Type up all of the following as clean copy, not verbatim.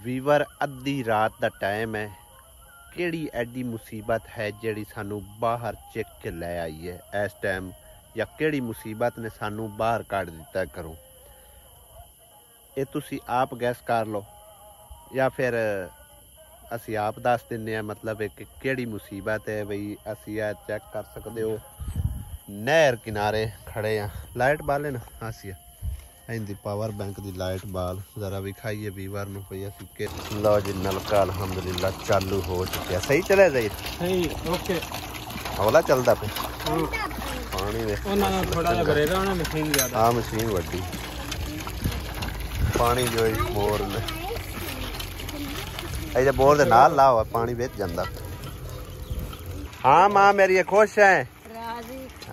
Weaver ਅੱਧੀ ਰਾਤ ਦਾ time ਹੈ। ਕਿਹੜੀ ਐਡੀ ਮੁਸੀਬਤ ਹੈ ਜਿਹੜੀ ਸਾਨੂੰ ਬਾਹਰ ਚੱਕ ਕੇ ਲੈ ਆਈ ਹੈ ਇਸ ਟਾਈਮ, ਜਾਂ ਕਿਹੜੀ ਮੁਸੀਬਤ ਨੇ ਸਾਨੂੰ ਬਾਹਰ ਕੱਢ ਦਿੱਤਾ ਘਰੋਂ? ਇਹ ਤੁਸੀਂ ਆਪ ਗੈਸ ਕਰ ਲਓ ਜਾਂ ਫਿਰ ਅਸੀਂ ਆਪ ਦੱਸ ਦਿੰਦੇ ਹਾਂ। मतलब है कि ਕਿਹੜੀ ਮੁਸੀਬਤ ਹੈ ਬਈ ਅਸੀਂ ਇਹ ਚੈੱਕ ਕਰ ਸਕਦੇ ਹੋ। ਨਹਿਰ ਕਿਨਾਰੇ ਖੜੇ ਆ, ਲਾਈਟ ਬਾਲੇ ਨਾ ਆਸੀਆ इंदी पावर बैंक की लाइट बाल जरा विखाइए वीवर नु भई असि के लो जी। नलका अल्हम्दुलिल्लाह चालू हो चुका, सही चले जाए सही ओके हौला चलदा पे पानी दे ओना थोड़ा जा भरेगा ना मशीन ज्यादा। हां मशीन वड्डी पानी जो बोर ने ऐसे बोर दे नाल लाओ पानी विच जांदा। हां मां मेरी खुश है।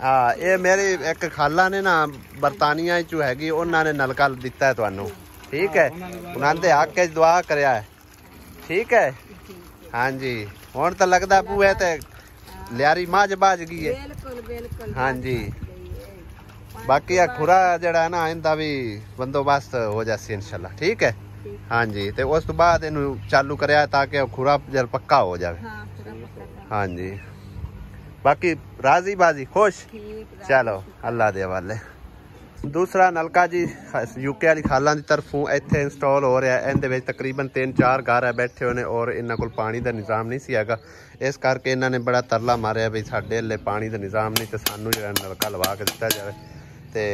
हाँ ये मेरी एक खाला ने ना बरतानिया चू हैगी, उन्होंने नलका दिता है तुहानू, ठीक है? उन्होंने हक के दुआ करया है, ठीक है? हाँ जी हुण तो लगता पूए ते लियारी मझ बाज गई है। हाँ जी बाकी आ खुरा जड़ा है ना इनका भी बंदोबस्त हो जासी इंशाल्लाह, ठीक है? हाँ जी तो उस तो बाद इनू चालू करया ताकि खुरा जल पक्का हो जाए। हाँ जी बाकी राजी बाजी खुश, चलो अल्लाह दे हवाले। दूसरा नलका जी यूके वाली खालों की तरफों इत्थे इंस्टॉल हो रहा है। इहदे विच तकरीबन 3-4 घर है बैठे होने और इन्हां कोल पानी का निज़ाम नहीं सी हैगा, इस करके इन्होंने बड़ा तरला मारिया भी साडे हल्ले पानी का निज़ाम नहीं, तो सानू जिहड़ा नलका लवा के दिता जाए। तो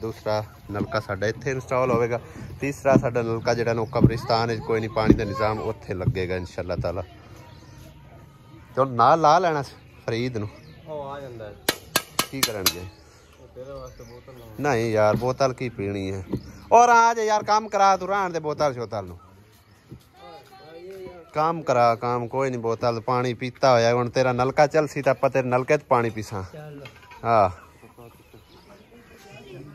दूसरा नलका साडा इत्थे इंस्टॉल होवेगा। तीसरा साडा नलका जिहड़ा ना कब्रिस्तान कोई नहीं पानी का निज़ाम उत्थे लगेगा इंशाअल्लाह ताला। तो नाल ला लेना फरीद नू आ जांदा है की करनगे तेरे वास्ते बोतल नहीं यार, बोतल की पीनी है। और आज यार काम करा तू रहन दे बोतल शोतल नू काम करा, काम कोई नहीं बोतल पानी पीता होया हुण तेरा नलका चल सी तां तेरे नलके च पानी पीसा। हां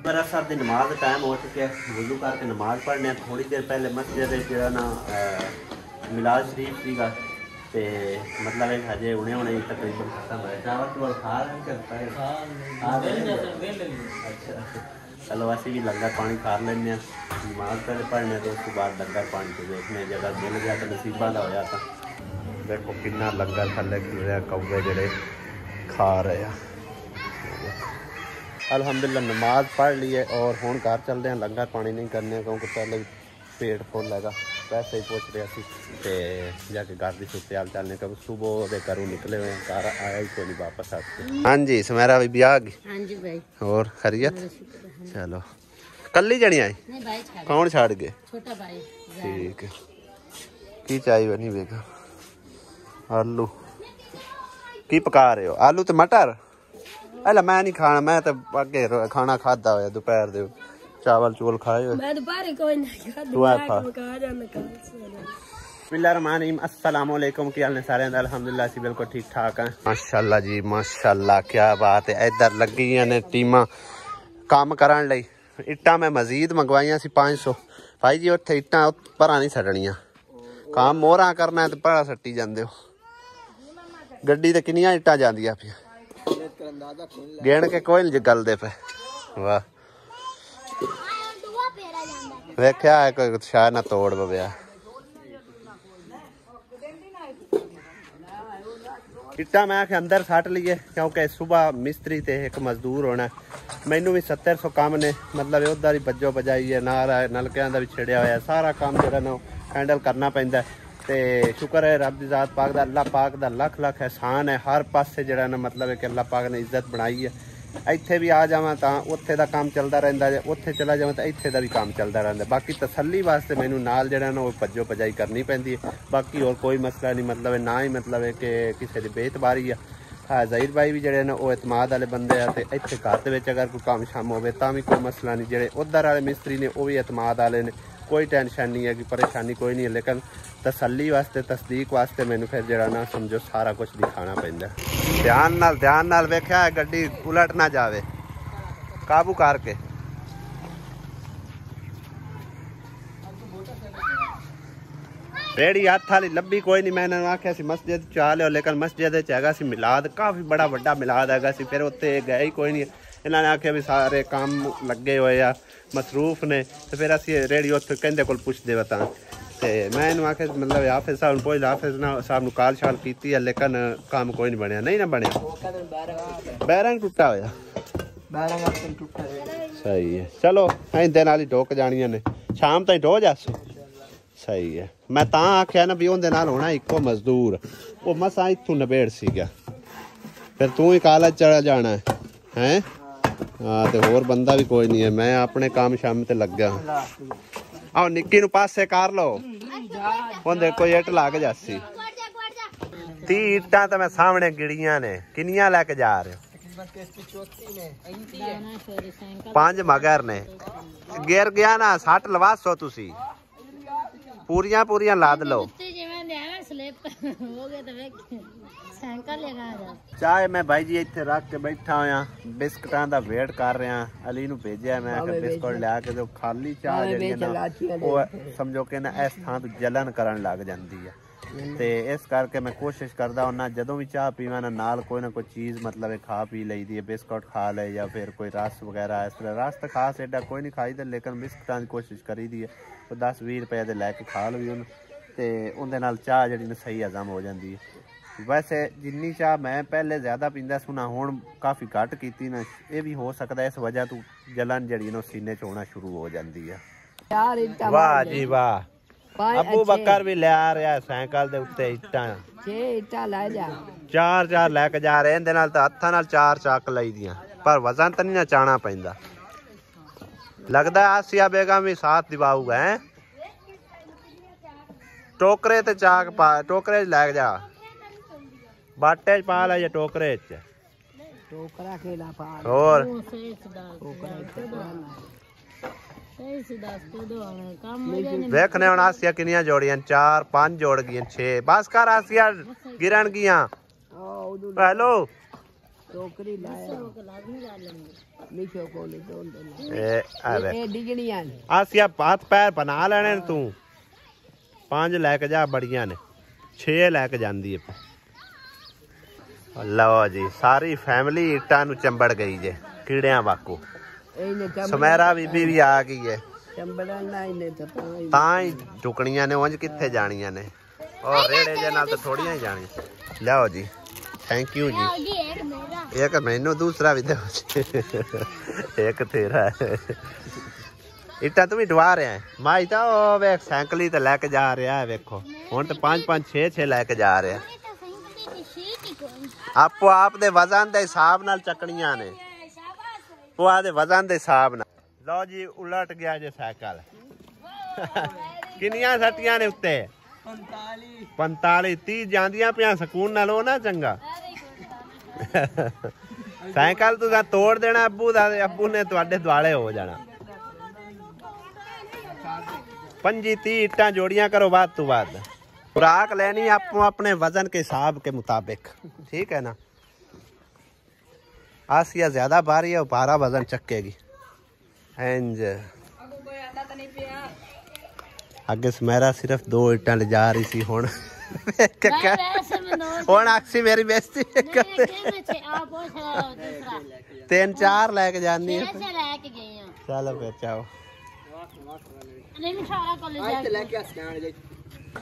मेरा साहब दी नमाज का टाइम हो चुका है, वुज़ू करके नमाज पढ़ने थोड़ी देर पहले मस्जिद जो ना मिलाद शरीफ सीगा ते मतलब एक हजे उन्हें उन्हें तकरीबन खत्म है। चावल चुवल खा रहे करता है। अच्छा चलो वैसे भी लंगर पानी खा लेंगे, नमाज पहले पढ़ने तो उसके बाद लंगर पानी को देखने जगह मिल गया तो नसीबा का होया था। देखो कितना लंगर थले खिल रहा, कौवे जड़े खा रहे हैं। अल्हम्दुलिल्लाह नमाज पढ़ ली है और हुण घर चलते हैं, लंगर पानी नहीं करने क्योंकि पहले पेट फुल हैगा। वैसे ही पूछ रहा सी ते जाके घर की सुते हाल चलने क्योंकि सुबह के घरों निकले हुए हैं, घर आया ही कोई नहीं वापस आते। हाँ जी सुमेरा भी ब्याह गई। हाँ जी भाई और खैरियत? चलो कल ही जनी आई? नहीं भाई छाड़ कौन छाड़ गए? छोटा भाई। ठीक है की चाहिए नहीं बेगा? आलू की पका रहे हो? आलू तो मटर? अला मैं नहीं खाना, मैं तो अगे खाना खाता होया दोपहर दे चावल चूवल खाए हो। मैं दोपहर कोई नहीं खाता, बिस्मिल्लाहिर्रहमानिर्रहीम। अस्सलाम वालेकुम की हाल ने सारे? अल्हम्दुलिल्लाह सी बिल्कुल ठीक ठाक है माशाल्लाह जी माशाल्लाह, क्या बात है। इधर लगी ने टीमां काम करन लई। इट्टां मैं मजीद मंगवाइयां सी 500 भाई जी, उत्थे इट्टां भरा नहीं सटणियां, काम मोहरा करना है तो भरा सट्टी जांदे हो। गड्डी ते किन्नियां इट्टां जांदियां पियां गिण के कोई नहीं गलदे पे। वाह वेख्या है कोई शायद ना तोड़ पवया। इट्टा मैं आखे अंदर सट लीए क्योंकि सुबह मिस्त्री ते एक मजदूर होना, मैनू भी 700 काम ने, मतलब उधर ही बजो बजाई है, नाल नलकियां दा भी छिड़िया होया, सारा काम जो ना हैंडल करना पैंदा। ते शुक्र है रब दी जात पाक दा, अल्लाह पाक दा लख लख एहसान है। हर पासे जो ना मतलब है कि अल्लाह पाक ने इज्जत बनाई है। ਇੱਥੇ भी आ जावां तां उत्थे दा काम चलदा रहिंदा, जे उत्थे चला जावां तां ਇੱਥੇ दा भी काम चलदा रहिंदा। बाकी तसल्ली वास्ते मैनू नाल जिहड़ा ना भज्जो भजाई करनी पैंदी है। बाकी और कोई मसला नहीं, मतलब है ना ही मतलब है कि किसी दी बेतबारी है। हाँ ज़हीर भाई भी जिहड़े ना वो एतमाद वाले बंदे आ ते इत्थे घर दे विच अगर कोई काम शाम होवे तां भी कोई मसला नहीं। जिहड़े उधर वाले मिस्त्री ने वो भी एतमाद वाले ने, कोई टेंशन नहीं है कि परेशानी कोई नहीं है। लेकिन तसल्ली वास्ते तस्दीक वास्ते मैनू फिर जरा ना समझो सारा कुछ दिखाना पैंदा। ध्यान नाल वेख्या है गड्डी उलट ना जावे, काबू करके। रेड़ी हाथ वाली लब्भी कोई नहीं, मैंने आख्या सी मस्जिद चा लियो, लेकिन मस्जिद हैगा सी मिलाद, काफ़ी बड़ा वड्डा मिलाद हैगा सी। फिर उत्ते गए ही कोई नहीं, इन्होंने आख्या भी सारे काम लगे हुए आ मसरूफ ने, तो फिर असी रेड़ी उत्थे कहंदे कोल पुछदे वतां ਤੇ ਮੈਂ ਇਹਨੂੰ ਆਖਿਆ मतलब हाफिज साहब ਨੂੰ ਪੁੱਛ हाफिज साहब ਨੂੰ ਕਾਲ ਛਾਲ ਕੀਤੀ ਹੈ ਲੇਕਿਨ ਕੰਮ ਕੋਈ ਨਹੀਂ ਬਣਿਆ ਨਹੀਂ ਨਾ ਬਣਿਆ ਬੈਰੰਗ ਟੁੱਟਾ ਹੋਇਆ ਬੈਰੰਗ ਆਪੇ ਟੁੱਟਾ ਸਹੀ ਹੈ ਚਲੋ ਇਹਦੇ ਨਾਲ ਹੀ ਢੋਕ ਜਾਣੀਆਂ ਨੇ ਸ਼ਾਮ ਤਾਈਂ ਢੋ ਜਾਸੋ ਸਹੀ ਹੈ ਮੈਂ ਤਾਂ ਆਖਿਆ ਨਾ ਵੀ ਉਹਦੇ ਨਾਲ ਹੋਣਾ ਇੱਕੋ ਮਜ਼ਦੂਰ ਉਹ ਮਸਾਂ ਇੱਥੋਂ ਨਿਬੇੜ ਸੀਗਾ ਫਿਰ ਤੂੰ ਹੀ ਕਾਲਜ ਚਲਾ ਜਾਣਾ ਹੈ ਹਾਂ ਤੇ ਹੋਰ ਬੰਦਾ ਵੀ ਕੋਈ ਨਹੀਂ ਹੈ ਮੈਂ ਆਪਣੇ ਕੰਮ ਸ਼ਾਮ ਤੇ ਲੱਗਾ ਆਹ ਨਿੱਕੀ ਨੂੰ ਪਾਸੇ ਕਰ ਲਓ ਉਹਦੇ ਕੋਈ ਇੱਟ ਲੱਗ ਜਾਸੀ 30 ਇੱਟਾਂ ਤਾਂ ਮੈਂ ਸਾਹਮਣੇ ਗਿੜੀਆਂ ਨੇ ਕਿੰਨੀਆਂ ਲੈ ਕੇ ਜਾ ਰਹੇ ਹੋ 5 ਮਗਰ ਨੇ ਗਿਰ ਗਿਆ ਨਾ ਸੱਟ ਲਵਾਸੋ ਤੁਸੀਂ ਪੂਰੀਆਂ ਲਾਦ ਲਓ ਚਾਹ ਮੈਂ ਭਾਈ ਜੀ ਇੱਥੇ ਰੱਖ ਕੇ ਬੈਠਾ ਹੋਇਆ ਬਿਸਕਟਾਂ ਦਾ ਵੇਟ ਕਰ ਰਿਹਾ ਅਲੀ ਨੂੰ ਭੇਜਿਆ ਮੈਂ ਕਿ ਬਿਸਕਟ ਲਿਆ ਕੇ ਜੋ ਖਾਲੀ ਚਾਹ ਜਿਹੜੀ ਨਾ ਉਹ ਸਮਝੋ ਕਿ ਨਾ ਇਸ ਥਾਂ ਤੋਂ ਜਲਨ ਕਰਨ ਲੱਗ ਜਾਂਦੀ ਹੈ ਤੇ ਇਸ ਕਰਕੇ ਮੈਂ ਕੋਸ਼ਿਸ਼ ਕਰਦਾ ਹੁੰਦਾ ਜਦੋਂ ਵੀ ਚਾਹ ਪੀਵਾਂ ਨਾਲ ਕੋਈ ਨਾ ਕੋਈ ਚੀਜ਼ मतलब ਖਾ ਪੀ ਲਈਦੀ ਹੈ ਬਿਸਕਟ ਖਾ ਲਏ ਜਾਂ ਫਿਰ ਕੋਈ ਰਸ ਵਗੈਰਾ ਇਸ ਤਰ੍ਹਾਂ ਰਸ ਤਾਂ ਖਾਸ ਐਡਾ ਕੋਈ ਨਹੀਂ ਖਾਈਦਾ ਲੇਕਿਨ ਬਿਸਕਟਾਂ ਦੀ ਕੋਸ਼ਿਸ਼ ਕਰੀਦੀ ਹੈ ਉਹ 10-20 ਰੁਪਏ ਦੇ ਲੈ ਕੇ ਖਾ ਲਵੀ ਉਹਨੂੰ ਤੇ ਉਹਦੇ ਨਾਲ ਚਾਹ ਜਿਹੜੀ ਨਾ ਸਹੀ ਹਜ਼ਮ ਹੋ ਜਾਂਦੀ ਹੈ वैसे जिन्नी चाह मैं पहले ज्यादा पींदा सुना हुण काफी घट कीती ना ये भी हो सकता है इस वजह तो जलन जड़ी ना सीने च होना शुरू हो जाती है वाह जी वाह अबू बकर भी ले आ रहा है साइकिल दे उत्ते इट्टां 6 इट्टां ले जा चार लेके जा रहे इहदे नाल तां हत्थां नाल 4 ਚੱਕ लईदियां पर वजन तो नहीं ना चाहना पैंदा लगदा आसिया बेगम भी साथ दिवाऊगा है टोकरे ते चाक पा टोकरे च ले जा बाटे च पा ला या टोकरे च टोकरा केला पा और देखने हुण आसिया किनियां जोड़ियां 4-5 जोड़ गई 6 बस कर आसिया गिरन गियां हेलो टोकरी लाया आसिया हाथ पैर बना लेने तू 5 लैके जा बड़ियां ने 6 लैके जांदी है लो जी सारी फैमिली इट्टां नूं चंबड़ गई जे कीड़ियां वाकू सुमेरा बीबी भी आ गई है तां ही टुकड़ियां ने उंज कित्थे जानियां ने और रेड़े जे नाल तां थोड़ियां ही जानियां लो जी थैंक यू जी एक मैनू दूसरा भी दो एक तेरा इट्टां तू भी डवा रहा है माई तो वेख साइकिल ही तो लैके जा रहा है वेखो हुण तो 5-5 6 लैके जा रहा है आपो आप दे वजन दे हिसाब नाल चकणियां ने पोआ दे वजन दे हिसाब नाल लो जी उलट गया जे साइकिल किनियां सटियां ने उत्ते 45 30 जांदियां पियां सकून नाल हो ना चंगा साइकिल तुसा तोड़ देना अब्बू ने तुहाडे दुआले हो जाना 25-30 इट्टां जोड़ियां करो बाद तो बाद खुराक लेनी आपको अपने वजन के हिसाब के मुताबिक ठीक है ना आसिया ज्यादा भारी है भारा वजन चकेगी एंज आगे सुमेरा सिर्फ 2 इट्टां ले जा रही सी हुण हुण आखसी मेरी बेइज्जती तीन 4 लेके जानी है चलो फिर चाओ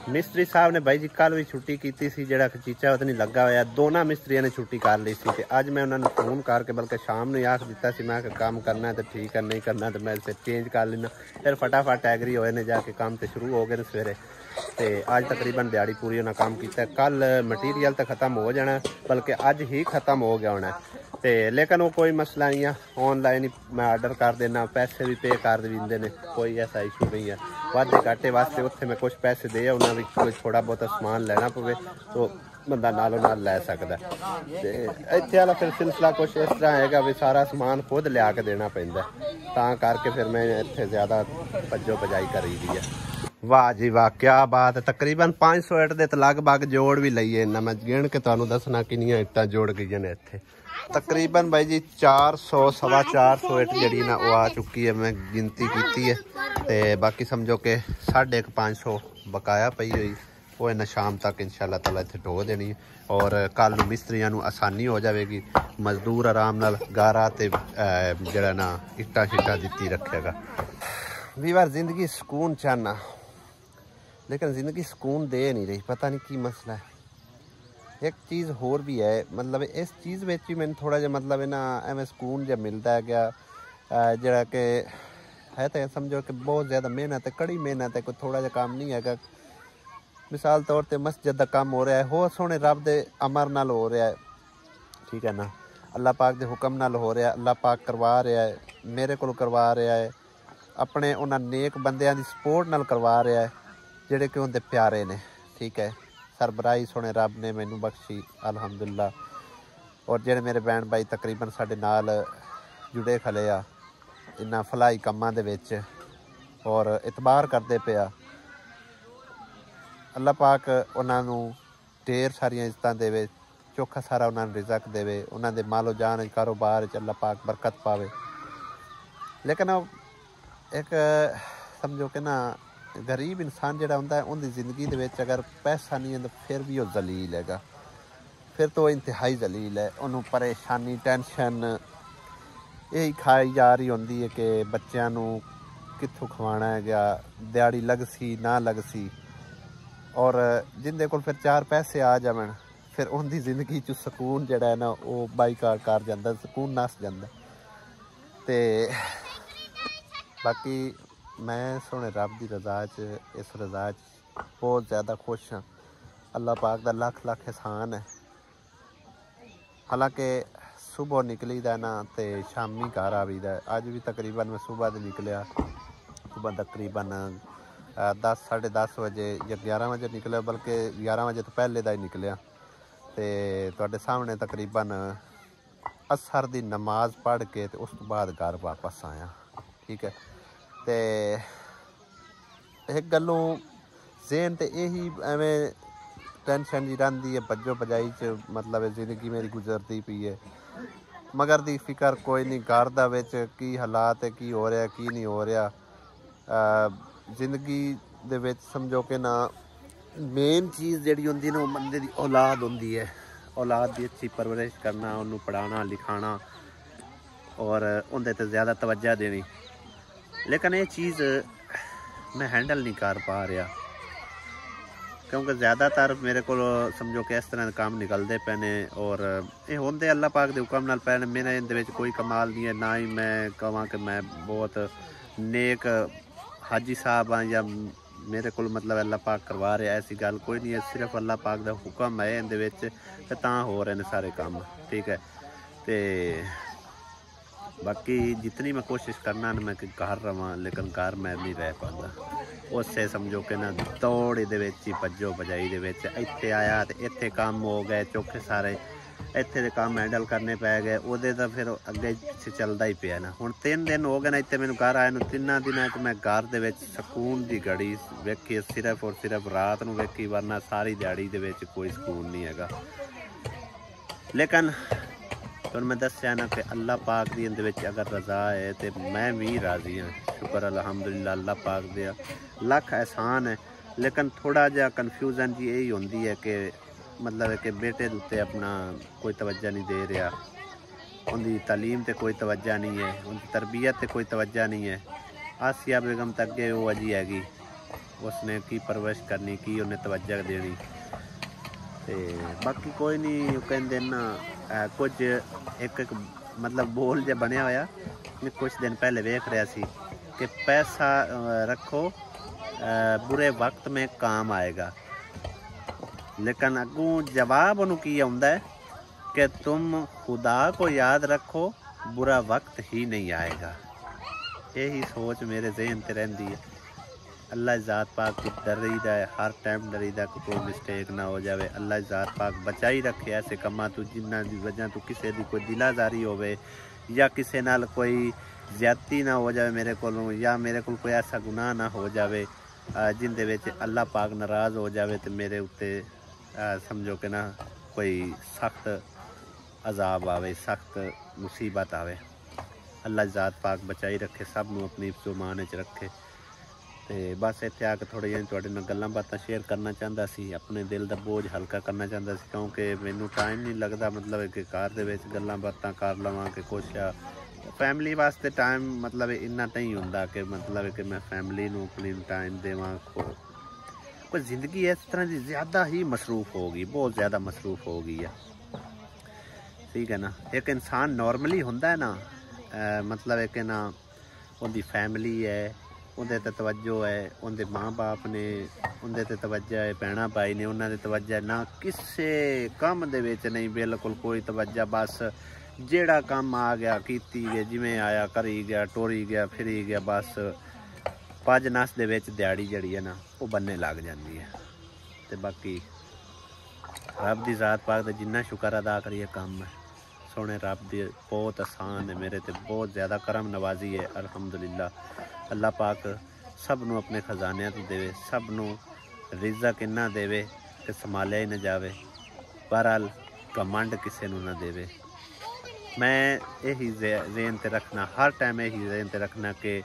मिस्त्री साहब ने भाई जी कल भी छुट्टी की थी जरा चीचा उतनी लगा हुआ दोनों मिस्त्रियों ने छुट्टी कर ली थी अज मैं उन्होंने फोन करके बल्कि शाम ने आख दिता सी मैं काम करना है तो ठीक है नहीं करना तो मैं इसे चेंज कर लेना फिर फटाफट एग्री होए ने जाके काम तो शुरू हो गए सवेरे तो अज तकरीबन दिहाड़ी पूरी उन्हें काम किया कल मटीरियल तो खत्म हो जाना बल्कि अज ही खत्म हो गया होना तो लेकिन वो कोई मसला नहीं है ऑनलाइन ही मैं आर्डर कर देना पैसे भी पे कर देंगे ने कोई ऐसा इशू नहीं है वादे घाटे वास्ते उत्थे मैं कुछ पैसे दे उन्हें भी कोई थोड़ा बहुत समान लेना पवे तो बंदा नालों नाल लै सकदा ते इत्थे वाला फिर सिलसिला कुछ इस तरह हैगा भी सारा समान खुद लिया के देना पैंदा तां करके फिर मैं इत्थे ज़्यादा भज्जो भजाई करी दी है वाह जी वाह क्या बात है तकरीबन 500 इट दे लगभग जोड़ भी लईए ना मैं गिण के तुहानू दसना किनियां इट्टां जोड़ गई ने इत्थे तकरीबन भाई जी 400 सवा 400 इट जी ना वो आ चुकी है मैं गिनती की है तो बाकी समझो कि 550 बकाया पई हुई वो इन्हें शाम तक इंशाल्लाह ताला इत्थे ढो देनी और कल मिस्त्रियां नू आसानी हो जाएगी मजदूर आराम नाल गारा ते जड़ा ना इट्टा शिट्टा दित्ती रखेगा वीवर जिंदगी सुकून चाहना लेकिन ज़िंदगी सुकून दे नहीं रही, पता नहीं की मसला है। एक चीज़ होर भी है, मतलब इस चीज़ में भी मैंने थोड़ा जिहा मतलब ना एवं सुकून जहा मिलता है क्या, जरा कि है तो समझो कि बहुत ज़्यादा मेहनत है, कड़ी मेहनत है, कोई थोड़ा जिहा काम नहीं है। मिसाल तौर पर मस्जिद का काम हो रहा है, हो सोने रब के अमर नाल हो रहा है, ठीक है ना, अल्लाह पाक के हुक्म नाल हो रहा है, अल्लाह पाक करवा रहा है, मेरे को करवा रहा है, अपने उन्होंने नेक बंदियां की सपोर्ट नाल करवा रहा है जिहड़े कि उनके प्यारे ने, ठीक है। सरबराही सोने रब ने मैनू बख्शी अल्हम्दुलिल्लाह। और जेडे मेरे भैन भाई तकरीबन साडे नाल जुड़े खले आ इन्हां फलाई कम्मां दे विच और इतबार करते पे आ, अल्लाह पाक उन्हां नू ढेर सारियां इज्जतां देवे, चोखा सारा उन्होंने रिजक देवे, उन्होंने मालो जान कारोबार अल्लाह पाक बरकत पावे। लेकिन एक समझो कि ना गरीब इंसान जिहड़ा हुंदा है उनकी जिंदगी दे विच अगर पैसा नहीं है तो फिर भी वह जलील हैगा, फिर तो इंतहाई जलील है। उन्होंने परेशानी टेंशन यही खाई जा रही होंदी है कि बच्चों नू कित्थों खवाना है गया, दिहाड़ी लगसी ना लगसी, और जिंदे कोल फिर चार पैसे आ जावन फिर उनकी जिंदगी च सुकून जिहड़ा है ना वो बाईकाट कर जाता, सुकून नस जाता। तो बाकी मैं सोने रब की रज़ा च इस रज़ा च बहुत ज़्यादा खुश हाँ। अल्लाह पाक का लख लख एहसान है। हालांकि सुबह निकली दा ना तो शामी घर आवीदा। अज भी तकरीबन मैं सुबह तो निकलिया, सुबह तकरीबन 10 साढ़े 10 बजे या 11 बजे निकलिया, बल्कि 11 बजे तो पहले का ही निकलिया। तो तुहाडे सामने तकरीबन असर की नमाज पढ़ के तो उस तो बाद घर वापस आया, ठीक है। तो एक गलों ज़हन तो यही एवं टेंशन जी रही है, बजो बजाई च मतलब जिंदगी मेरी गुजरती पई है, मगर दी फिक्र कोई नहीं। घर दा विच की हालात है, की हो रहा की नहीं हो रहा। जिंदगी दे विच समझो कि ना मेन चीज़ जिहड़ी होंदी ना वो बंदे दी औलाद होंदी है। औलाद की अच्छी परवरिश करना, उन्होंने पढ़ाना लिखाना और उनके ते ज़्यादा तवज्जो देनी। लेकिन ये चीज़ मैं हैंडल नहीं कर पा रहा, क्योंकि ज़्यादातर मेरे को समझो कि इस तरह के काम निकलते पे ने और ये होंदे अल्लाह पाक के हुक्म नाल पे ने। मेरे इहदे कोई कमाल नहीं है, ना ही मैं कहां कि मैं बहुत नेक हाजी साहब हाँ या मेरे को मतलब अल्लाह पाक करवा रहा, ऐसी गल कोई नहीं है। सिर्फ अल्लाह पाक का हुक्म है इहदे विच ते तां हो रहे हैं सारे काम, ठीक है। तो बाकी जितनी मैं कोशिश करना मैं कि घर रवां, लेकिन घर मैं नहीं रह पाता। उससे समझो कि ना दौड़ ये भज्जो भजाई इत्थे आया तो इत्थे काम हो गए चौखे सारे, इत्थे दे काम हैंडल करने पै गए, उहदे तो फिर अगे पिछे चलदा ही पिया ना। हुण 3 दिन हो गए ना इत्थे मैनूं घर आए नूं, 3 दिनां च मैं घर दे विच सकून दी घड़ी वेखी सिर्फ और सिर्फ रात नूं वेखी, वरना सारी दिहाड़ी दे विच कोई सकून नहीं हैगा। लेकिन तो मैं दस्या ना कि अल्लाह पाक दी इहदे विच अगर रज़ा है तो मैं भी राज़ी हाँ। शुक्र अल्हम्दुलिल्लाह अल्लाह पाक दे लख एहसान है। लेकिन थोड़ा जिहा कन्फ्यूजन जी यही होंदी है कि मतलब कि बेटे दे उत्ते अपना कोई तवज्जो नहीं दे रहा, उनकी तालीम ते कोई तवज्जो नहीं है, उनकी तरबियत ते कोई तवज्जो नहीं है। आसिया बेगम तक अगे वो अजी हैगी, उसने की परवरिश करनी, की उन्हें तवज्जो देनी। तो बाकी कोई नहीं, कहते ना कुछ एक मतलब बोल जो बनया होया, मैं कुछ दिन पहले वेख रहा सी कि पैसा रखो बुरे वक्त में काम आएगा, लेकिन अगों जवाब उन्होंने की आउंदा है कि तुम खुदा को याद रखो बुरा वक्त ही नहीं आएगा। यही सोच मेरे जहन से रही है। अल्लाह ज़ात पाक को डरीदा है, हर टाइम डरीदा कि कोई मिस्टेक ना हो जाए। अल्लाह ज़ात पाक बचाई रखे ऐसे कमां तो जिन्हां दी वजह तो किसी की कोई दिलाजारी होवे या किसी नाल कोई ज्यादती ना हो जाए मेरे को, या मेरे को कोई ऐसा गुनाह ना हो जाए जिंदे विच अल्लाह पाक नाराज़ हो जाए तो मेरे उत्ते समझो कि ना कोई सख्त अजाब आवे, सख्त मुसीबत आवे। अल्लाह ज़ात पाक बचाई रखे, सब नूं अपनी जुमान च रखे। तो बस इत्थे आके थोड़े जिहे तुहाडे नाल गल्लां बातां शेयर करना चाहता सी, अपने दिल का बोझ हल्का करना चाहता सी, क्योंकि मैनूं टाइम नहीं लगता मतलब कि घर दे विच गल्लां बातां कर लवां कि कुछ फैमिली वास्ते टाइम मतलब इन्ना नहीं हुंदा कि मतलब कि मैं फैमिली नूं अपनी टाइम देवां। कोई ज़िंदगी इस तरह की ज़्यादा ही मसरूफ़ होगी, बहुत ज़्यादा मसरूफ़ हो गई है। ठीक है ना। एक इंसान नॉर्मली होंदा है ना, मतलब एक ना उनकी फैमिली है, उनके ते तवज्जो है, उनके माँ बाप ने उनके ते तवज्जो है, भैन भाई ने उन्होंने तवज्जो है ना, किसी काम दे विच नहीं, बिल्कुल कोई तवज्जो। बस जेड़ा काम आ गया कीती गया, जिवें आया करी गया, टोरी गया, फिरी गया, बस भज नस दे विच दिहाड़ी जड़ी है ना वो बनने लग जाती है। तो बाकी रब की ज़ात पाक दा जिन्ना शुक्र अदा करिए काम है सोने रब दी बहुत आसान है, मेरे ते बहुत ज़्यादा करम नवाजी है अल्हम्दुलिल्लाह। अल्लाह पाक सब नू अपने खजाने तो देवे, सब नू रिज़्क़ इन्ना देवे कि संभालिया ही न जावे। बहरहाल घमंड किसी नू ना देवे। मैं यही ज़हन ते रखना, हर टाइम यही ज़हन ते रखना कि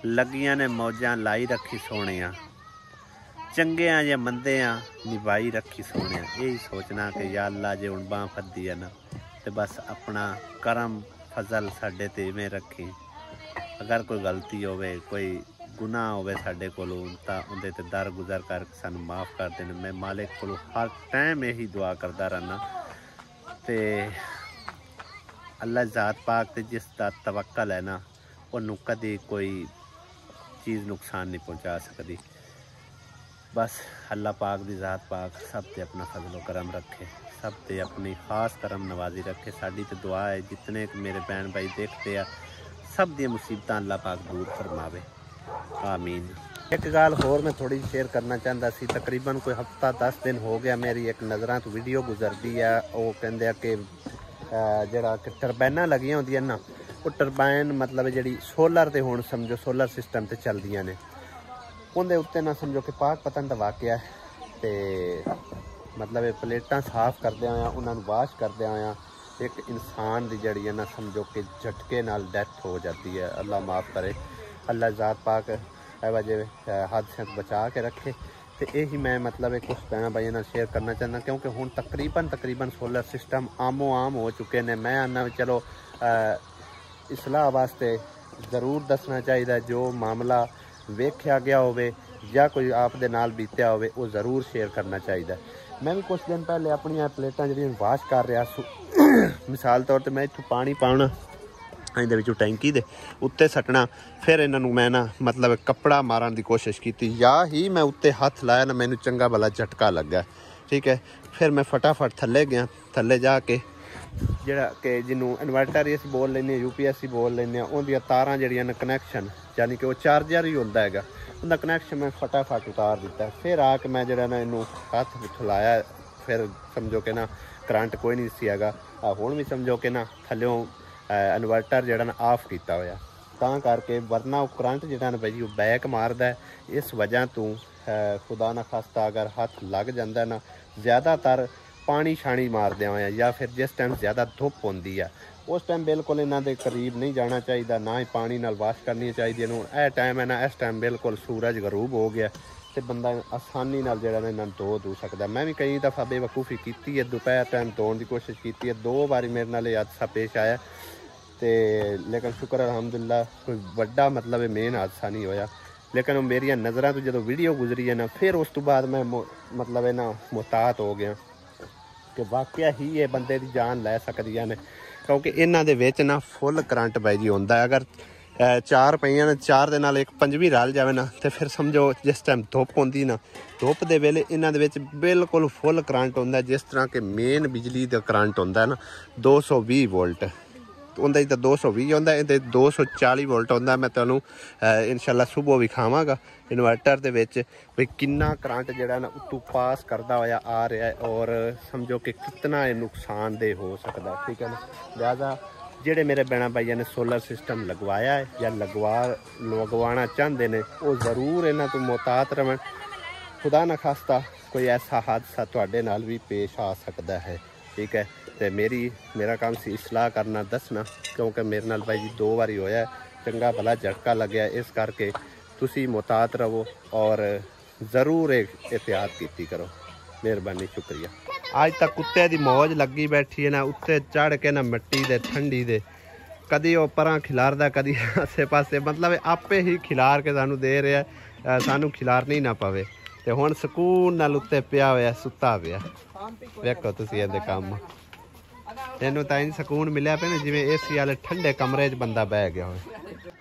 लगियां ने मौजां लाई रखी सोहणियां, चंगे आ या मंदे आ निभाई रखी सोहणियां। यही सोचना कि या अल्लाह जे हुण बांह फद्दी है ना तो बस अपना करम फजल साडे ते इवें रखी। अगर कोई गलती होवे, कोई गुनाह होवे साडे कोलों तां उहदे ते दर गुजर कर सानू माफ़ कर देन। मैं मालिक कोलों हर टाइम यही दुआ करदा रहना ते अल्लाह ज़ात पाक ते जिस दा तवक्कल है ना उन्नू कदी कोई चीज़ नुकसान नहीं पहुँचा सकती। बस अल्लाह पाक दी ज़ात पाक सब ते अपना फजलो करम रखे, सब ते अपनी खास करम नवाजी रखे। साडी तो दुआ है जितने मेरे बहन भाई देखते हैं सब दी मुसीबतां अल्लाह पाक दूर फरमावे, आमीन। एक गल होर मैं थोड़ी शेयर करना चाहता सी। तकरीबन कोई हफ्ता 10 दिन हो गया मेरी एक नज़रां तो वीडियो गुजरदी है। वो कहंदे कि जरा टरबाइनां लगियां होंदियां ना, वो टरबाइन मतलब जी सोलर ते हुण समझो सोलर सिस्टम ते चलदियां ने, उनके उत्ते ना समझो कि पाक पतन का वाकया है। तो मतलब प्लेटां साफ करदे होया, उन्होंने वाश करदे होया एक इंसान की जड़ी है ना समझो कि झटके नाल डैथ हो जाती है। अल्लाह माफ़ करे, अल्लाह ज़ात पाक वजह हादसे बचा के रखे। तो यही मैं मतलब कुछ भैन भाइयों नाल शेयर करना चाहता, क्योंकि हुण तकरीबन सोलर सिस्टम आमो आम हो चुके हैं। मैं आना चलो इसलाह वास्ते ज़रूर दसना चाहिए, जो मामला वेख्या गया होवे या कोई आप दे नाल बीत्या होवे वो ज़रूर शेयर करना चाहिए। मैं भी कुछ दिन पहले अपनी प्लेटां जिहड़ियां वाश कर रहा सू, मिसाल तौर पर मैं इत्थों पानी पाना इहदे विचों टैंकी दे उत्ते सटना, फिर इन्हों मैं ना मतलब कपड़ा मारन की कोशिश की, या ही मैं उत्ते हथ लाया ना मैनू चंगा भला झटका लगा। ठीक है, फिर मैं फटाफट थल्ले गया, थल्ले जाके जिहड़ा कि जिन्हों इन्वर्टर असीं बोल लैंदे UPS बोल लैंदे, उहदियां तारां जिहड़ियां ने कनैक्शन यानी कि वो चार्जर ही होंदा हैगा, उनका कनैक्शन मैं फटाफट उतार दिता। फिर आके मैं जरा ना इनू हथ लाया, फिर समझो कि ना करंट कोई नहीं सी हैगा। हुण भी समझो कि ना थल्लों इन्वर्टर जरा ना ऑफ किया होया, तां करके वरना वो करंट जरा ना भाई बैक मारदा है। इस वजह तो खुदा ना खास्ता अगर हाथ लग जाता है ना, ज़्यादातर पानी छानी मारदे होया या फिर जिस टाइम ज़्यादा धुप होंदी है उस टाइम बिल्कुल इन्हां दे करीब नहीं जाना चाहिए, ना ही पानी नाल वाश करनी चाहिए। यह टाइम है ना, इस टाइम बिल्कुल सूरज गरूब हो गया तो बंदा आसानी नाल जिहड़ा ना इन्हां धो सकदा। मैं भी कई दफ़ा बेवकूफ़ी की है, दोपहर टाइम धोने की कोशिश की है, 2 बारी मेरे नाल हादसा पेश आया तो लेकिन शुक्र अलहमदुलिल्लाह कोई वड्डा मतलब मेन हादसा नहीं होया। लेकिन मेरी नज़रां तो जो वीडियो गुजरी है ना, फिर उस तो बाद मैं मतलब है ना मुहतात हो गया कि वाकया ही ये बंदे की जान लै सकदियां ने, क्योंकि इन्हां दे विच ना फुल करंट बाई जी होंदा है। अगर 4 पईयां ने 4 दे नाल एक 5वीं रल जाए ना तो फिर समझो जिस टाइम धुप होंदी ना, धुप दे वेले इन्हां दे विच बिल्कुल फुल करंट होंदा है। जिस तरह के मेन बिजली का करंट होंदा है ना 220 वोल्ट उनका तो 220 होंदा है, 240 वोल्ट होंदा। मैं तुहानू इंशाल्लाह सुबह विखावांगा इन्वर्टर दे विच भी किन्ना करंट जिहड़ा ना उत्तों पास करदा होया आ रहा है और समझो कि कितना नुकसानदेह हो सकता है। ठीक है ना, लिहाजा जेडे मेरे भैन भाइयों ने सोलर सिस्टम लगवाया है या लगवाना चाहते हैं वो ज़रूर इन्हां तो मुहतात रहन। खुदा ना खास्ता कोई ऐसा हादसा तुहाडे नाल भी पेश आ सकता है। ठीक है, तो मेरा काम सी इसलाह करना दसना, क्योंकि मेरे नाल भाई जी 2 बारी होया, चंगा भला झटका लग्या, इस करके तुसी मुहतात रहो और ज़रूर एहतियात की करो। मेहरबानी, शुक्रिया। आज तक कुत्ते की मौज लगी बैठी है ना, उत्ते चढ़ के ना मिट्टी दे ठंडी दे कदी वो परां खिलारदा कदी आसे पासे, मतलब आपे ही खिलार के सानू दे रहा है, सानू खिलारनी ना पवे। ਤੇ ਹੁਣ ਸਕੂਨ ਨਾਲ ਉੱਤੇ ਪਿਆ ਹੋਇਆ ਸੁੱਤਾ ਪਿਆ। ਵੇਖੋ ਤੁਸੀਂ ਇਹਦੇ ਕੰਮ, ਇਹਨੂੰ ਤਾਂ ਇੰਜ ਸਕੂਨ ਮਿਲਿਆ ਪਿਆ ਨਾ ਜਿਵੇਂ ਏਸੀ ਵਾਲੇ ਠੰਡੇ ਕਮਰੇ 'ਚ ਬੰਦਾ ਬਹਿ ਗਿਆ ਹੋਵੇ।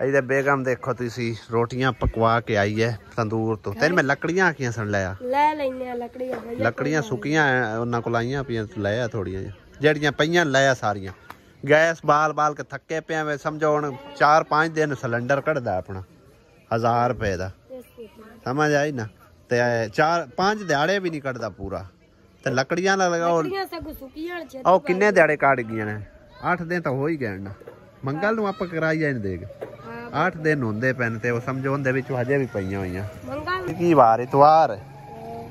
ਇਹਦੇ ਬੇਗਮ ਦੇਖੋ ਤੁਸੀਂ ਰੋਟੀਆਂ ਪਕਵਾ ਕੇ ਆਈ ਹੈ ਤੰਦੂਰ ਤੋਂ। ਤੈਨੂੰ ਮੈਂ ਲੱਕੜੀਆਂ ਆਖੀਆਂ ਸਨ ਲੈ ਲੈਨੇ ਆ ਲੱਕੜੀਆਂ ਸੁੱਕੀਆਂ ਉਹਨਾਂ ਕੋਲ ਆਈਆਂ ਪਈਆਂ ਲੈ ਆ ਥੋੜੀਆਂ ਜਿਹੜੀਆਂ ਪਈਆਂ ਲੈ ਆ ਸਾਰੀਆਂ। ਗੈਸ ਬਾਲ ਕੇ ਥੱਕੇ ਪਿਆ ਵੇ ਸਮਝੋ ਹੁਣ 4-5 ਦਿਨ ਸਿਲੰਡਰ ਕੱਢਦਾ ਆਪਣਾ 1000 ਰੁਪਏ ਦਾ, ਸਮਝ ਆਈ ਨਾ। ਤੇ 4-5 ਦਿਹਾੜੇ ਵੀ ਨਹੀਂ ਕੱਢਦਾ ਪੂਰਾ। ਤੇ ਲੱਕੜੀਆਂ ਨਾਲ ਲਗਾਓ ਉਹ ਕਿੰਨੇ ਦਿਹਾੜੇ ਕੱਢ ਗਈਆਂ ਨੇ? 8 ਦਿਨ ਤਾਂ ਹੋ ਹੀ ਗਏ ਨਾ। ਮੰਗਲ ਨੂੰ ਆਪਾਂ ਕਰਾਈ ਜਾਣ ਦੇਗ 8 ਦਿਨ ਹੁੰਦੇ ਪੈਣ ਤੇ ਉਹ ਸਮਝੋ ਉਹਦੇ ਵਿੱਚ ਹਜੇ ਵੀ ਪਈਆਂ ਹੋਈਆਂ। ਕੀ ਵਾਰ ਇਤਵਾਰ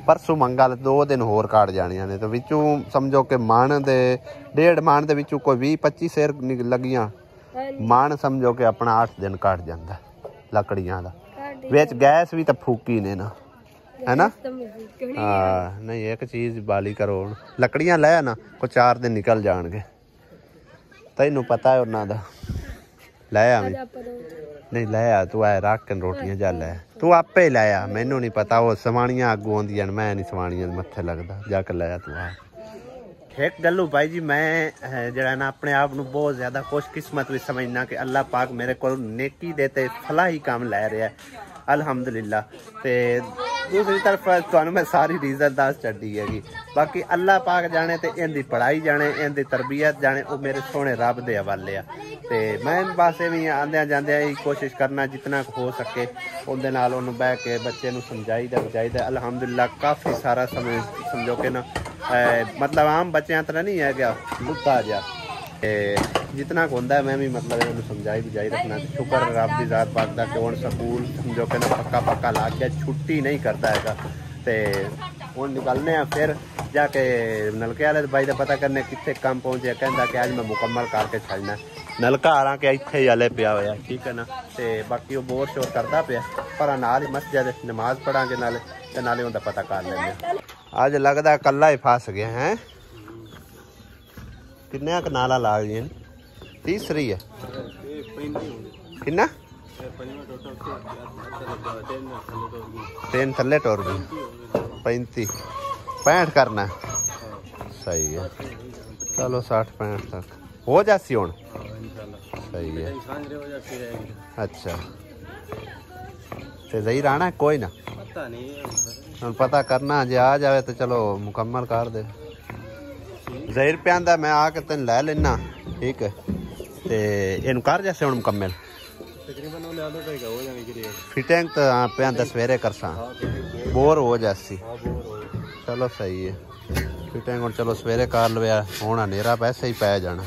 परसों मंगल 2 दिन होर काट जानियां ने। तो विचों समझो कि मन दे 1.5 मन दे विचों कोई 20-25 सेर लगियां मन समझो कि अपना 8 दिन काट जांदा लकड़ियां दा। विच गैस भी तो फूकी ने ना, है ना। हाँ नहीं एक चीज बाली करो लकड़ियां लै ना कोई 4 दिन निकल जाणगे। तैनू पता है उन्हां दा लै आवी नहीं लै आ तू आए रख के रोटियां जा लै तू आपे ही लै आ। मैनू नहीं पता वो सवाणियां अगू आंदियां मैं नहीं सवाणियां मत्थे लगदा जाके लै आ तू आ। एक गल्लू भाई जी मैं जरा ना अपने आप नू बहुत ज्यादा खुशकिस्मत भी समझना कि अल्लाह पाक मेरे को नेकी देते फलाही काम लै रहा है अलहमदुलिल्लाह। ते दूसरी तरफ तुहानू मैं सारी रीजन दस छड्डी हैगी। बाकी अल्लाह पाक जाने ते इहदी पढ़ाई जाने इहदी तरबियत जाने वो मेरे सोहने रब दे हवाले आ। ते मैं बस भी आंदियां जांदियां ही कोशिश करना जितना हो सके उहदे नाल ओनू बैठ के बच्चे नू समझाईदा बुझाईदा। अलहमदुलिल्लाह काफ़ी सारा समय समझो कि ना मतलब आम बच्चों तरह नहीं है गया लुत्ता जा जितना होंदा है मैं भी मतलब इन्हू समझाई बुझाई रखना। शुक्र रब दी जात पाक दा कि हुण स्कूल समझो कि ना पक्का लग गया छुट्टी नहीं करता हैगा। ते हुण निकलने फिर जाके नलके वाले भाई का पता करने कितने काम पहुंचे। कहंदा कि आज मैं मुकम्मल करके छड़ना नलका हालां कि इत्थे ही हले पिया होया ठीक है ना। ते बाकी वो बोर शोर करता पिया पर नाल ही मस्जिद नमाज पढ़ांगे नाले उनका पता कर लेंगे। आज लगता कला ही फस गया है। किन्ने कनाला ला गई तीसरी है किन्ना 3 थले टोर गई 35-65 करना सही है। चलो 60-65 तक हो जासी हुण सही है। अच्छा ते सही रहना कोई ना पता नहीं पता करना जे आ जाए तो चलो मुकम्मल कर दे। ज़हीर पे आंदा मैं आके तेन लै लेना ठीक है ते इनू कर जैसे हुण मुकम्मल फिटिंग तो पे आंदा सवेरे करसा बोर हो जासी। चलो सही है फिटिंग हुण चलो सवेरे कर लवे हुण हनेरा पैसे ही पै जाना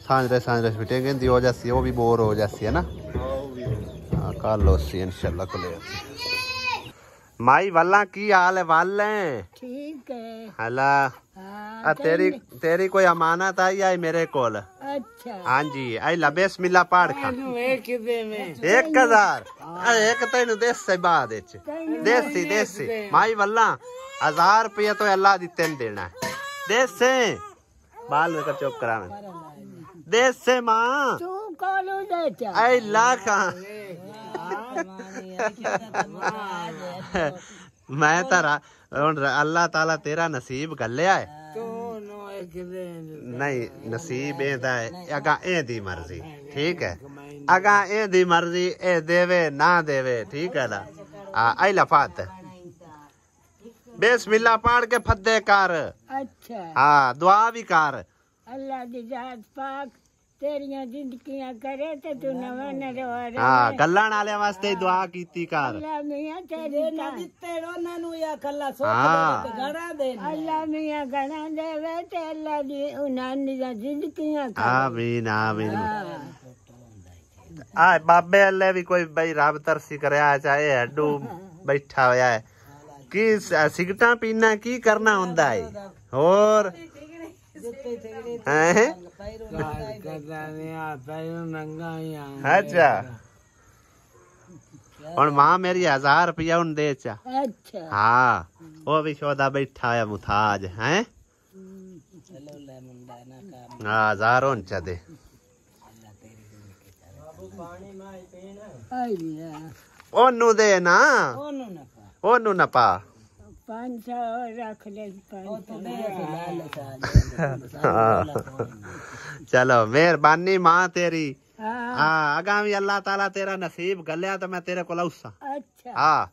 सांझरे फिटिंग इंदी हो जासी वो भी बोर हो जासी है ना। हाँ कर लो सी इंशाल्लाह क्लियर। माई वाला की हाल है वाले ठीक है हला तेरी कोई अमानत आई आई मेरे कोल। अच्छा हाँ जी आई ला बिस्मिल्लाह पाड़ खा 1000 अरे एक तेन देसी बाद देसी माई वाला 1000 रुपया तो अल्लाह दी तेन देना है देसे बाल में कर चुप करा देसे मां तू कौन देता आई लाख मैं तारा अल्लाह ताला तेरा नसीब गलिया है नहीं नसीब एदा है अगा ए दी मर्जी ठीक है अगा ए दी मर्जी ए देवे ना देवे ठीक है ना। आई लफात बिस्मिल्लाह पढ़ के फद्दे कर। अच्छा हाँ दुआ भी कर अल्लाह दी जात पाक तेरियां जिंदगियां करे ते तू नवा नरवारे। हां गल्लां नाले वास्ते दुआ कीती कर अल्लाह मियां तेरे ना दित्ते रोना नु या कल्ला सोच गणा दे अल्लाह मियां गणा देवे ते अल्लाह दी उनां दी जिंदगियां करे। आमीन आमीन। आ बाबे अल्लाह भी कोई भाई रब तरसी करया चाहे हड्डू बैठा होया है की सिगरेटां पीना की करना हुंदा है और अच्छा और मां मेरी 1000 रुपया उन दे चा। अच्छा हाँ वो भी शोदा बैठा है मुथाज है हाँ 1000 उन चा दे ओनू दे ना ਉਹਨੂੰ ਨਾ ਪਾ 500 ਰੱਖ ਲੈ 500 चलो मेहरबानी मां तेरी हाँ हाँ आगामी अल्लाह ताला तेरा नसीब गलिया तो मैं तेरे को लाऊसा अच्छा हाँ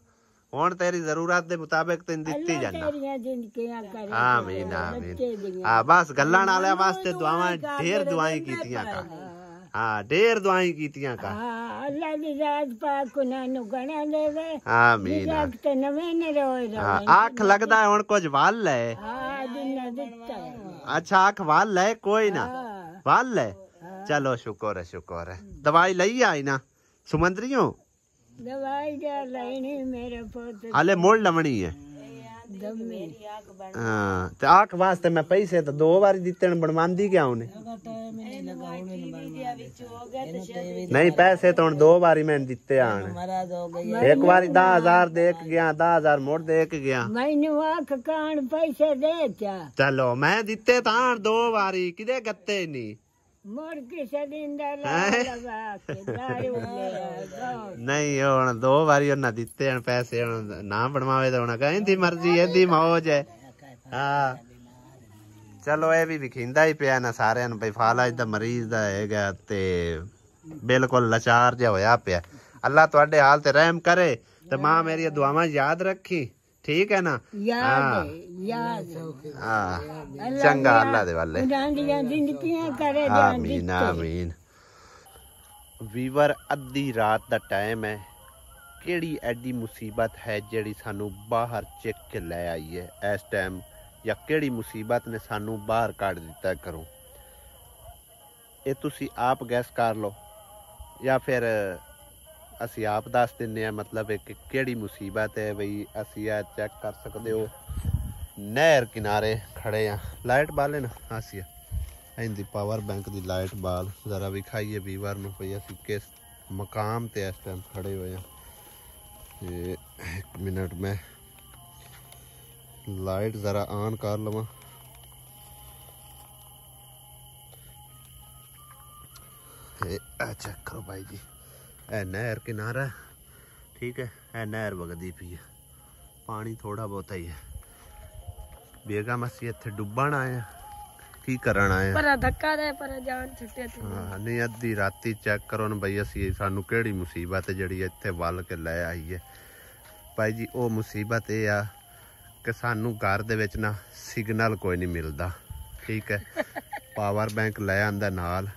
हुण तेरी जरूरत दे मुताबिक तेन दित्ती अल्लाह जाना तेरियां जिंदगियां करे आमीन बच्चे आमीन दियां। हाँ बस गल्लां वाले वास्ते दुआवां ढेर दुआएं कीतियां का हाँ ढेर दुआएं कीतियां का हाँ अल्लाह दी राज पाक उन्हां नु गणा देवे आमीन रख ते नवे ने रोए हाँ रोए आख लगदा है हुण कुछ वाल है हाँ जिन्ना दिता है अच्छा आख वाल है कोई ना हाँ वाल है चलो शुक्र है दवाई लई आई ना सुमंदरियों दवाई जा लेनी मेरे पुत हाले मोड़ लमणी है दमे हाँ ते आख वास्ते मैं पैसे तो 2 बारी दिते ने बनवांदी क्या उन्हें नहीं पैसे तो 2 बारी मैंने दिते आने एक बारी 10,000 दे के गया 10,000 मोड़ दे के गया मैनू आख कान पैसे दे क्या चलो मैं दिते तां 2 बारी किदे गत्ते नहीं मोड़ किसे दिन दा हैं? लगा के दारू ले गाओ नहीं हुण 2 बारी उन्हें दिते हैं पैसे हुण ना बनवावे तो हुण कहंदी मर्जी एदी मौज है हाँ चलो ये भी विखिंदा ही पिया ना सारे बई फालाज दा मरीज दा हैगा ते बिल्कुल लाचार जिहा होया पिया अल्लाह तुहाडे हाल ते रहम करे ते मां मेरी दुआवां याद रखी ठीक है ना याद याद हाँ चंगा अल्लाह दे वाले उन्हां जिंदगियां करे आमीन आमीन वीवर अद्धी रात दा टाइम है केड़ी एडी मुसीबत है जेड़ी सानू बाहर चेक के ले आई है इस टाइम या केड़ी मुसीबत ने सानू बाहर काट दिता करो ये तुसी आप गैस कर लो या फिर असी आप दस दिने आ मतलब कि केड़ी मुसीबत है बई असी आ चेक कर सकते हो नहर किनारे खड़े हैं लाइट बाले ना आसिया इंदी पावर बैंक दी लाइट बाल जरा विखाइए वीवर नूं भई असी किस मकाम ते इस टाइम खड़े हुए हैं ये 1 मिनट में लाइट जरा ऑन कर लवां चेक करो भाई जी ए नहर किनारा ठीक है ए नहर वगदी पी है पानी थोड़ा बहुत ही है बेगम असी इत्थे डुब्बण आए हैं की करन आए पर धक्का दे पर जान छुट्टे ते हाँ नहीं अद्धी राती चेक करो ना बई असी सानू केड़ी मुसीबत जिहड़ी इत्थे वल के लै आई है भाई जी वो मुसीबत ये आ कि सानू घर दे विच ना सिग्नल कोई नहीं मिलता ठीक है पावर बैंक लै आंदा नाल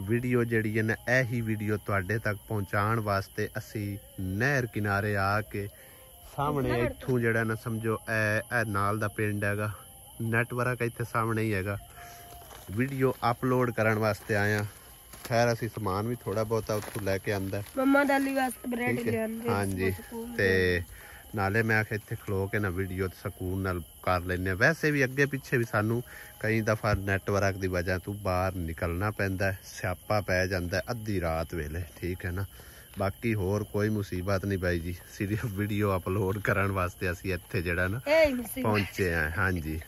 वीडियो जिहड़ी है ना यही वीडियो तुहाडे तक पहुँचाण वास्ते असी नहर किनारे आके सामने इत्थों जिहड़ा ना समझो ए नाल दा पिंड हैगा नैटवर्क इत्थे सामने ही हैगा वीडियो अपलोड करन वास्ते आया खैर असी समान भी थोड़ा बहुत उत्थों लैके आंदा मम्मा दाली वास्ते ब्रेड ले आंदे हाँ जी ते नाले मैं आखे इत्थे खलो के ना वीडियो सकून नाल कर लेने वैसे भी अगे पिछे भी सानू कई दफा नैटवर्क की वजह तो बाहर निकलना पैंदा स्यापा पै जांदा अद्धी रात वेले ठीक है ना बाकी होर कोई मुसीबत नहीं भाई जी सिर्फ वीडियो अपलोड करन वास्ते असी इत्थे जेड़ा ना पहुंचे हैं हाँ जी